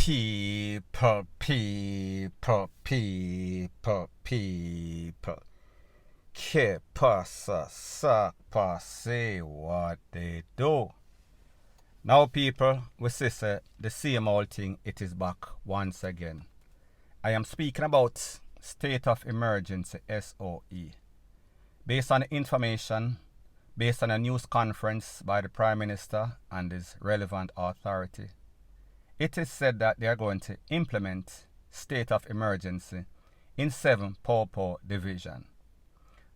People. Que pasa, say what they do. Now, people, we see the same old thing, it is back once again. I am speaking about state of emergency, SOE. Based on the information, based on a news conference by the Prime Minister and his relevant authority, it is said that they are going to implement state of emergency in 7 P0L division.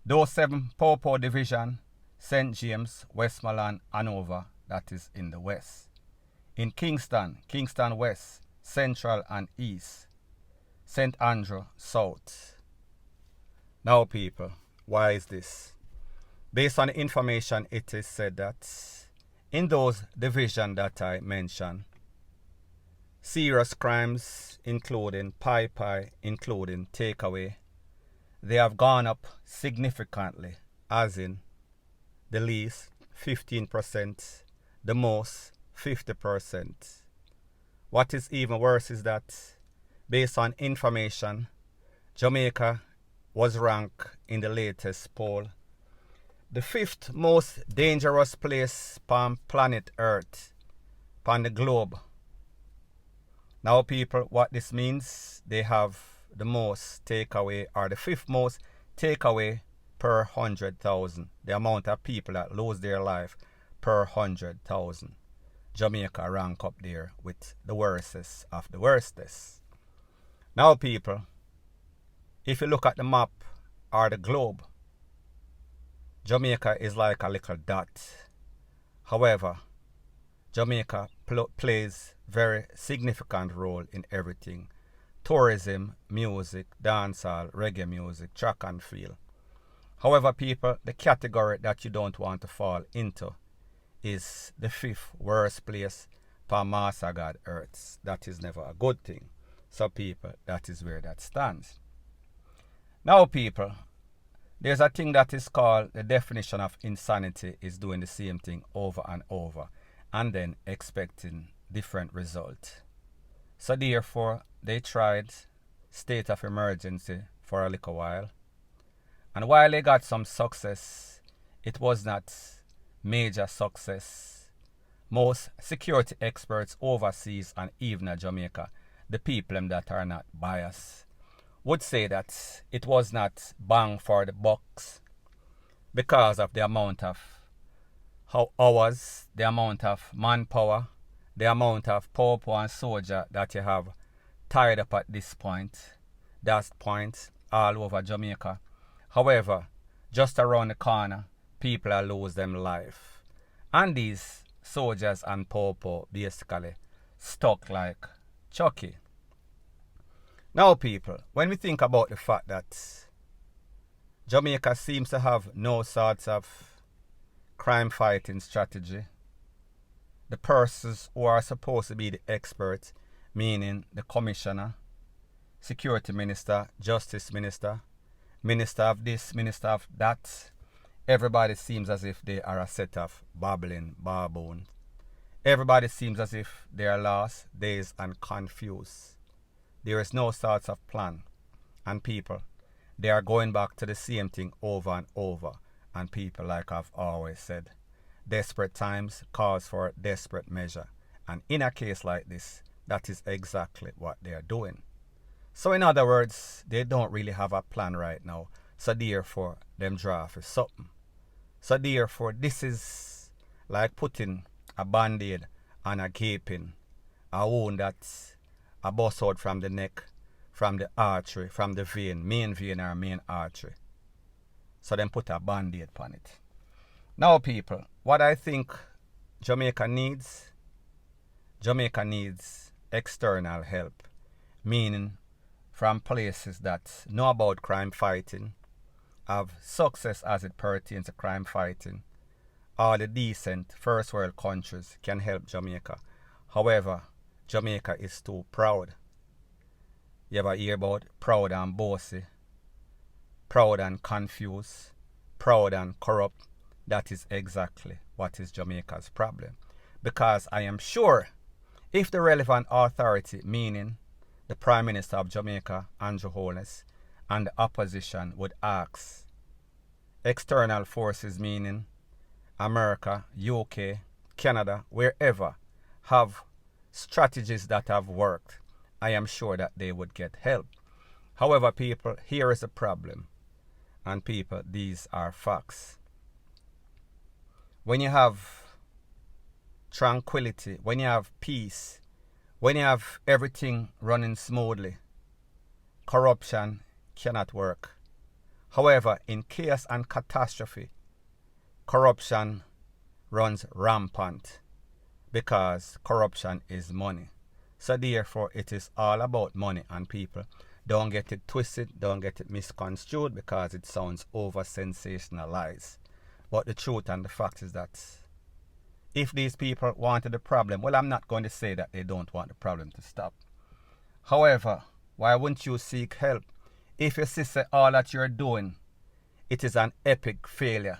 Those 7 P0L division, St. James, Westmoreland, Hanover, that is in the west. In Kingston West, Central and East, St. Andrew, South. Now, people, why is this? Based on the information, it is said that in those divisions that I mentioned, serious crimes, including pie, including takeaway, they have gone up significantly, as in the least 15%, the most 50%. What is even worse is that, based on information, Jamaica was ranked in the latest poll the 5th most dangerous place on planet Earth, on the globe. Now, people, what this means, they have the most takeaway, or the 5th most takeaway per 100,000. The amount of people that lose their life per 100,000. Jamaica rank up there with the worstest of the worstest. Now, people, if you look at the map or the globe, Jamaica is like a little dot. However, Jamaica plays very significant role in everything. Tourism, music, dancehall, reggae music, track and field. However, people, the category that you don't want to fall into is the 5th worst place for Master God Earth. That is never a good thing. So, people, that is where that stands. Now, people, there's a thing that is called the definition of insanity is doing the same thing over and over and then expecting different results. So therefore, they tried state of emergency for a little while. And while they got some success, it was not major success. Most security experts overseas and even in Jamaica, the people that are not biased, would say that it was not bang for the bucks because of the amount of hours, the amount of manpower, the amount of P0L and soldier that you have tied up at this point, that point all over Jamaica. However, just around the corner, people are lose them life. And these soldiers and P0L basically stuck like Chucky. Now, people, when we think about the fact that Jamaica seems to have no sorts of crime fighting strategy, the persons who are supposed to be the experts, meaning the commissioner, security minister, justice minister, minister of this, minister of that, everybody seems as if they are a set of babbling baboons. Everybody seems as if they are lost, dazed and confused. There is no sorts of plan. And people, they are going back to the same thing over and over. And people, like I've always said, desperate times calls for desperate measure. And in a case like this, that is exactly what they are doing. So in other words, they don't really have a plan right now. So therefore, them draw for something. So therefore, this is like putting a band-aid on a gaping, a wound that's a bust out from the neck, from the artery, from the vein, main vein or main artery. So then put a band-aid on it. Now, people, what I think Jamaica needs external help, meaning from places that know about crime fighting, have success as it pertains to crime fighting. All the decent first world countries can help Jamaica. However, Jamaica is too proud. You ever hear about proud and bossy, proud and confused, proud and corrupt? That is exactly what is Jamaica's problem. Because I am sure If the relevant authority, meaning the Prime Minister of Jamaica, Andrew Holness, and the opposition would ask external forces, meaning America, UK, Canada, wherever, have strategies that have worked, I am sure that they would get help. However, people, here is the problem. And people, these are facts. When you have tranquility, when you have peace, when you have everything running smoothly, corruption cannot work. However, in chaos and catastrophe, corruption runs rampant because corruption is money. So therefore, it is all about money, and people, don't get it twisted, don't get it misconstrued because it sounds over sensationalized. But the truth and the fact is that if these people wanted the problem, well, I'm not going to say that they don't want the problem to stop. However, why wouldn't you seek help? If you see all that you're doing, it is an epic failure.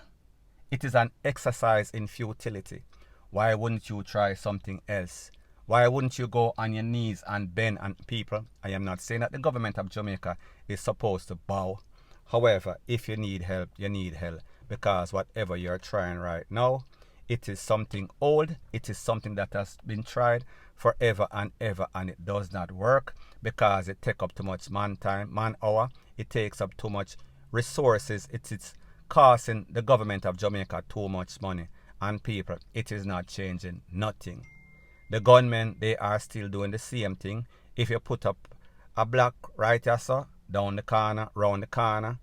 It is an exercise in futility. Why wouldn't you try something else? Why wouldn't you go on your knees and bend? And people, I am not saying that the government of Jamaica is supposed to bow. However, if you need help, you need help. Because whatever you're trying right now, it is something old. It is something that has been tried forever and ever, and it does not work because it takes up too much man hour. It takes up too much resources. It's costing the government of Jamaica too much money. And people, it is not changing nothing. The gunmen, they are still doing the same thing. If you put up a block right here, so down the corner, round the corner,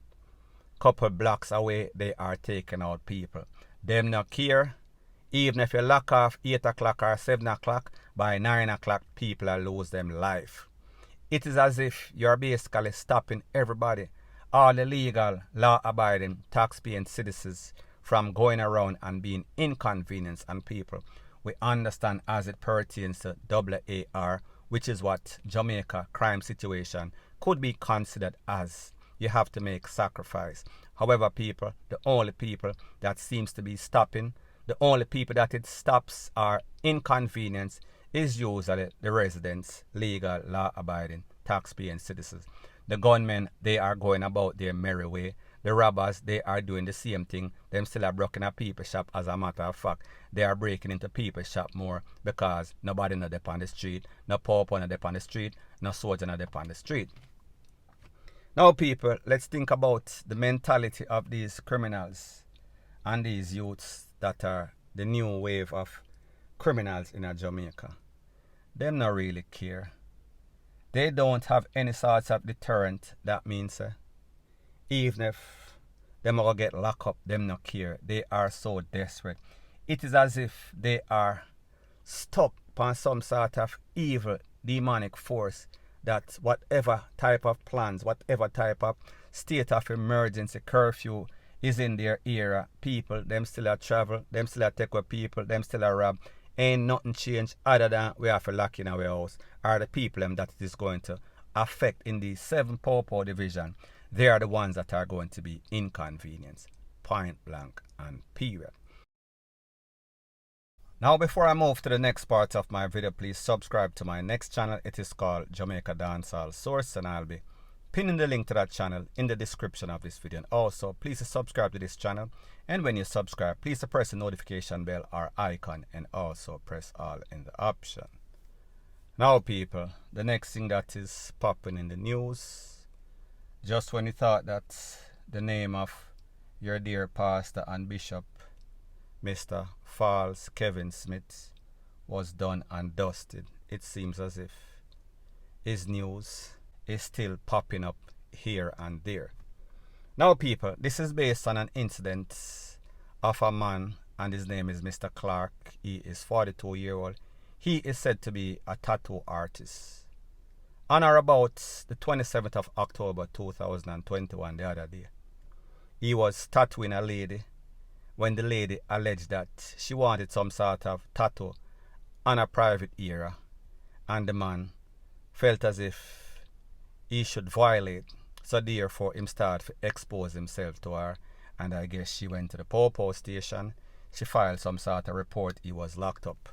couple blocks away, they are taking out people. Them not care. Even if you lock off 8 o'clock or 7 o'clock, by 9 o'clock, people will lose them life. It is as if you're basically stopping everybody, all the legal, law-abiding, tax-paying citizens from going around and being inconvenienced. And people, we understand as it pertains to AAR, which is what Jamaica crime situation could be considered as. You have to make sacrifice. However, people, the only people that seems to be stopping, the only people that it stops are inconvenience is usually the residents, legal, law-abiding, tax-paying citizens. The gunmen, they are going about their merry way. The robbers, they are doing the same thing. Them still are breaking a people shop. As a matter of fact, they are breaking into people shop more because nobody not up on the street, no pauper not up on the street, no soldier not up on the street. Now, people, let's think about the mentality of these criminals and these youths that are the new wave of criminals in Jamaica. Them not really care. They don't have any sorts of deterrent. That means even if them all get locked up, them not care. They are so desperate. It is as if they are stuck upon some sort of evil, demonic force that whatever type of plans, whatever type of state of emergency curfew is in their era, people, them still are travel, them still are take with people, them still are rob. Ain't nothing changed other than we have to lock in our house. Are the people that it is going to affect in the 7 Popo division. They are the ones that are going to be inconvenienced. Point blank and period. Now, before I move to the next part of my video, please subscribe to my next channel. It is called Jamaica Dancehall Source, and I'll be pinning the link to that channel in the description of this video. And also, please subscribe to this channel. And when you subscribe, please press the notification bell or icon, and also press all in the option. Now, people, the next thing that is popping in the news, just when you thought that the name of your dear pastor and bishop, Mr. Falls Kevin Smith, was done and dusted, it seems as if his news is still popping up here and there. Now, people, this is based on an incident of a man, and his name is Mr. Clark. He is 42-year-old. He is said to be a tattoo artist. On or about the 27th of October 2021, the other day, he was tattooing a lady when the lady alleged that she wanted some sort of tattoo on a private area, and the man felt as if he should violate, so therefore him started to expose himself to her, and I guess she went to the Popo station. She filed some sort of report. He was locked up.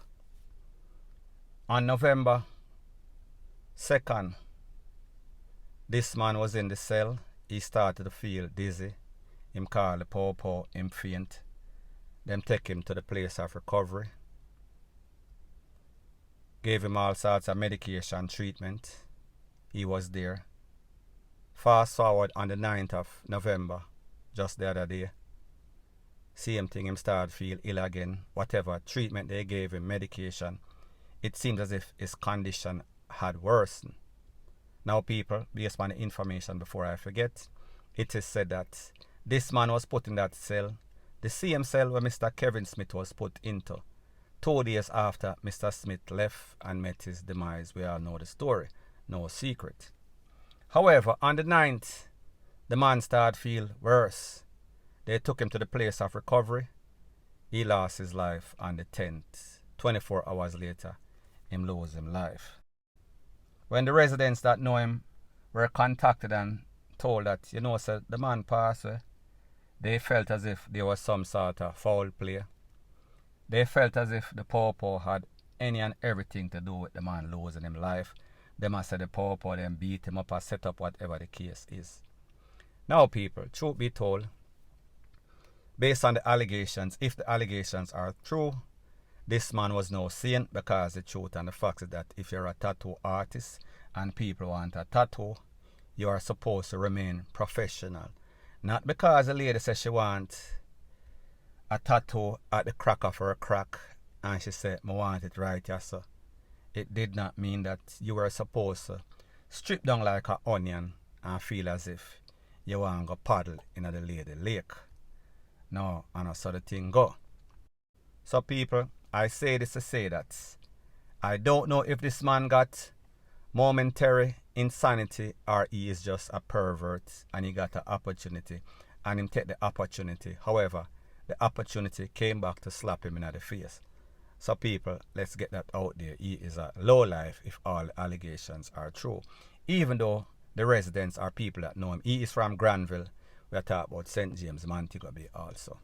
On November 2nd, this man was in the cell. He started to feel dizzy. Him call the popo, him faint. Them take him to the place of recovery. Gave him all sorts of medication treatment. He was there. Fast forward on the 9th of November, just the other day. Same thing, him start feel ill again. Whatever treatment they gave him, medication, it seems as if his condition had worsened. Now people, based on the information before I forget, it is said that this man was put in that cell, the same cell where Mr. Kevin Smith was put into, 2 days after Mr. Smith left and met his demise. We all know the story, no secret. However, on the 9th, the man started to feel worse. They took him to the place of recovery. He lost his life on the 10th. 24 hours later, him lose his life. When the residents that know him were contacted and told that, you know, sir, the man passed away, they felt as if there was some sort of foul play. They felt as if the popo had any and everything to do with the man losing his life. They must say the popo then beat him up or set up whatever the case is. Now people, truth be told, based on the allegations, if the allegations are true, this man was no saint, because the truth and the fact is that if you're a tattoo artist and people want a tattoo, you are supposed to remain professional. Not because the lady says she wants a tattoo at the crack of her crack and she said, I want it right here, so. It did not mean that you were supposed to strip down like an onion and feel as if you want to go paddle in the lady lake. No, and that's how the thing go. So people, I say this to say that I don't know if this man got momentary insanity or he is just a pervert and he got an opportunity and him take the opportunity. However, the opportunity came back to slap him in the face. So people, let's get that out there. He is a lowlife if all allegations are true. Even though the residents are people that know him. He is from Granville. We are talking about St. James, Montego Bay also.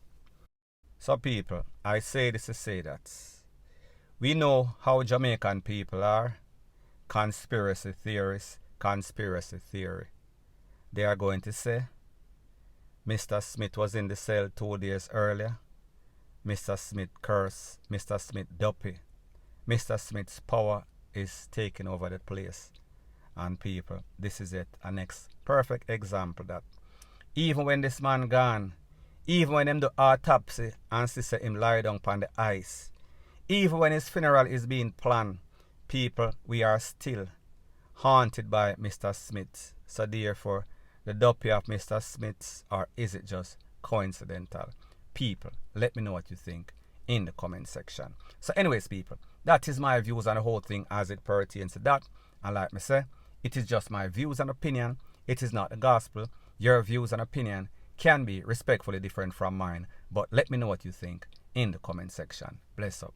So people, I say this to say that we know how Jamaican people are. Conspiracy theorists, conspiracy theory. They are going to say Mr. Smith was in the cell 2 days earlier. Mr. Smith cursed, Mr. Smith Duppy. Mr. Smith's power is taking over the place. And people, this is it, a next perfect example that even when this man gone, even when him do autopsy and see him lie down upon the ice, even when his funeral is being planned, people, we are still haunted by Mr. Smith. So therefore, the Duppy of Mr. Smith, or is it just coincidental? People, let me know what you think in the comment section. So anyways people, that is my views on the whole thing as it pertains to that. And like me say, it is just my views and opinion. It is not the gospel. Your views and opinion can be respectfully different from mine. But let me know what you think in the comment section. Bless up.